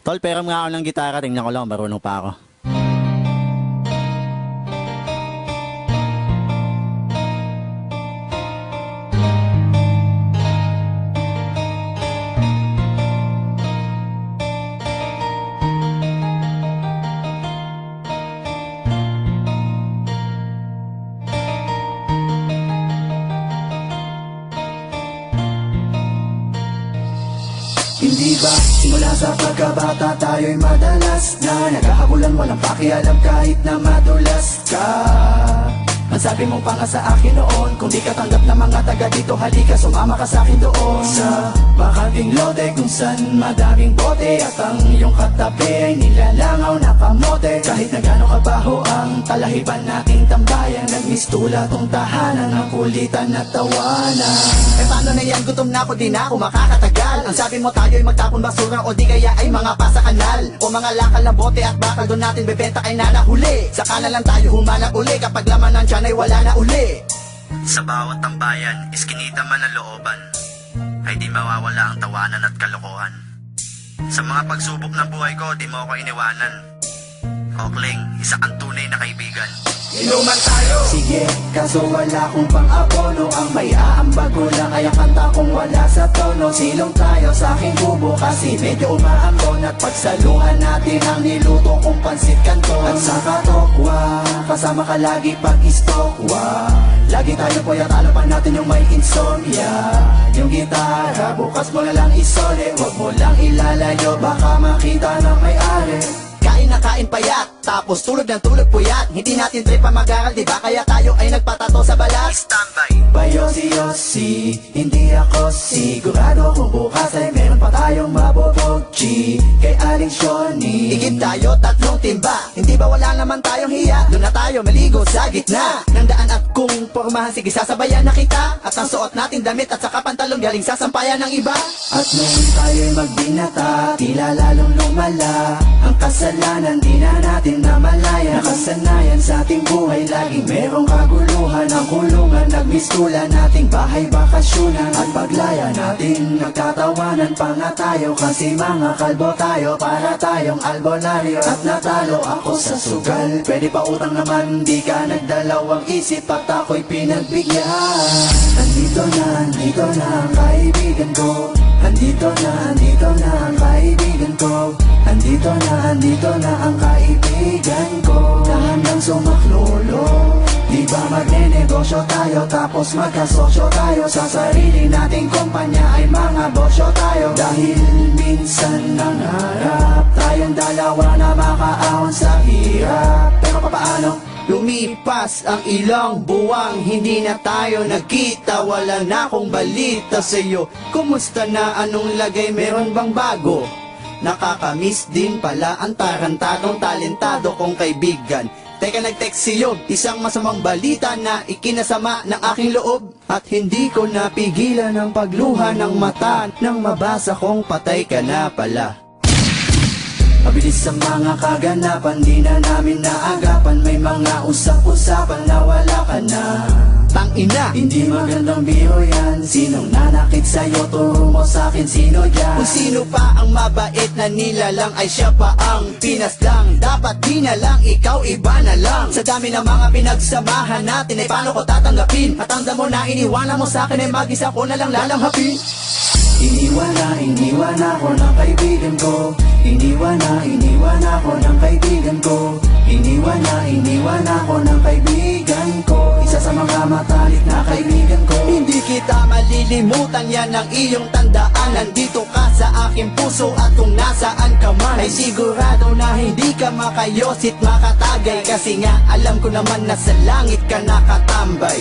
Tol, peram nga ako ng gitara. Tingnan ko lang, marunong pa ako. Hindi ba simula sa pagkabata tayo'y madalas na naghahabulan, walang pakialam kahit na madulas ka. Ang sabi mo pa nga sa akin noon, kung di ka tanggap ng mga taga dito, halika sumama ka sa akin doon sa bakanting lote kung saan madaming bote at ang iyong katabi ay nilalangaw na kamote. Kahit na gano'ng kabaho ang talahiban nating tambayan, nagmistula tong tahanan ng kulitan at tawanan. Eh paano na yan, gutom na ako, di na ako makakatagal. Ang sabi mo tayo'y magtapon basura o di kaya ay mga pasa kanal o mga lakal ng bote at bakal doon natin bebenta kay nanahuli. Saka na lang tayo humanap uli kapag laman ng tiyan ay wala na uli. Sa bawat tambayan, iskinita man ang looban, ay di mawawala ang tawanan at kalokohan. Sa mga pagsubok ng buhay ko, di mo ako iniwanan. Okling, isa kang tunay na kaibigan. Inuman tayo! Sige, kaso wala kong pang-abono. Ang may aambag ko lang ay ang kanta kong wala sa tono. Silong tayo sa aking kubo kasi medyo umaambon. At pagsaluhan natin ang niluto kong pansit kanton. At sa katokwa, kasama ka lagi pag-istokwa. Lagi tayo po'y at alapan natin yung may insomnia. Yung gitara, bukas mo na lang isole. Huwag mo lang ilalayo, baka makita ng may-ari. Kain na kain payat, tapos tulog ng tulog puyat. Hindi natin trip pa mag-aral, diba? Kaya tayo ay nagpatato sa balat. Standby! Bayosi-yosi, hindi ako sigurado kung bukas ay meron pa tayong mabobog G kay Aling Shoni. Igib tayo, tatlong timba. Hindi ba wala naman tayong hiya? Doon na tayo maligo sa gitna ng daan at kung pormahan, sige sasabayan na kita. At ang suot nating damit at saka pantalong galing sa sampayan ng iba. At nung tayo'y magbinata, tila lalong lumala ang kasalanan, di na natin namalayan. Nakasanayan sa ating buhay, laging merong kaguluhan. Ang kulungan, nagmistula nating bahay bakasyunan. At paglaya natin, nagtatawanan pa nga tayo. Kasi mga kalbo tayo, para tayong albularyo. At natalo ako sa sugal, pwede pa utang naman, di ka nagdalawang isip at ako'y pinagbigyan. Andito na ang kaibigan ko. Andito na ang kaibigan ko. Andito na ang kaibigan ko. Na handang sumaklolo. Di ba magne-negosyo tayo, tapos magkasosyo tayo. Sa sarili nating kumpanya ay mga bosyo tayo. Dahil minsan nangarap tayong dalawa na makaahon sa hirap. Pero papaano? Lumipas ang ilang buwang, hindi na tayo nagkita. Wala na akong balita sa'yo. Kumusta na, anong lagay, meron bang bago? Nakakamiss din pala ang tarantadong talentado kong kaibigan. Teka, nag-text sa'yo, isang masamang balita na ikinasama ng aking loob. At hindi ko napigilan ang pagluha ng mata nang mabasa kong patay ka na pala. Mabilis sa mga kaganapan, di na namin naagapan. May mga usap-usapan na wala ka na. Tangina, hindi magandang biro yan. Sinong nanakit sa'yo, turo mo sa'kin sino yan. Kung sino pa ang mabait na nilalang ay siya pa ang pinaslang. Dapat di na lang, ikaw iba na lang. Sa dami ng mga pinagsamahan natin ay paano ko tatanggapin? At ang damo na iniwanan mo sa'kin ay mag-isa ko na lang lalanghapin. Iniwan ako ng kaibigan ko. Iniwan ako ng kaibigan ko. Iniwan ako ng kaibigan ko. Isa sa mga matalik na kaibigan ko. Hindi kita malilimutan, yan ang iyong tandaan. Nandito ka sa aking puso at kung nasaan ka man ay sigurado na hindi ka makayosit makatagay. Kasi nga alam ko naman na sa langit ka nakatambay.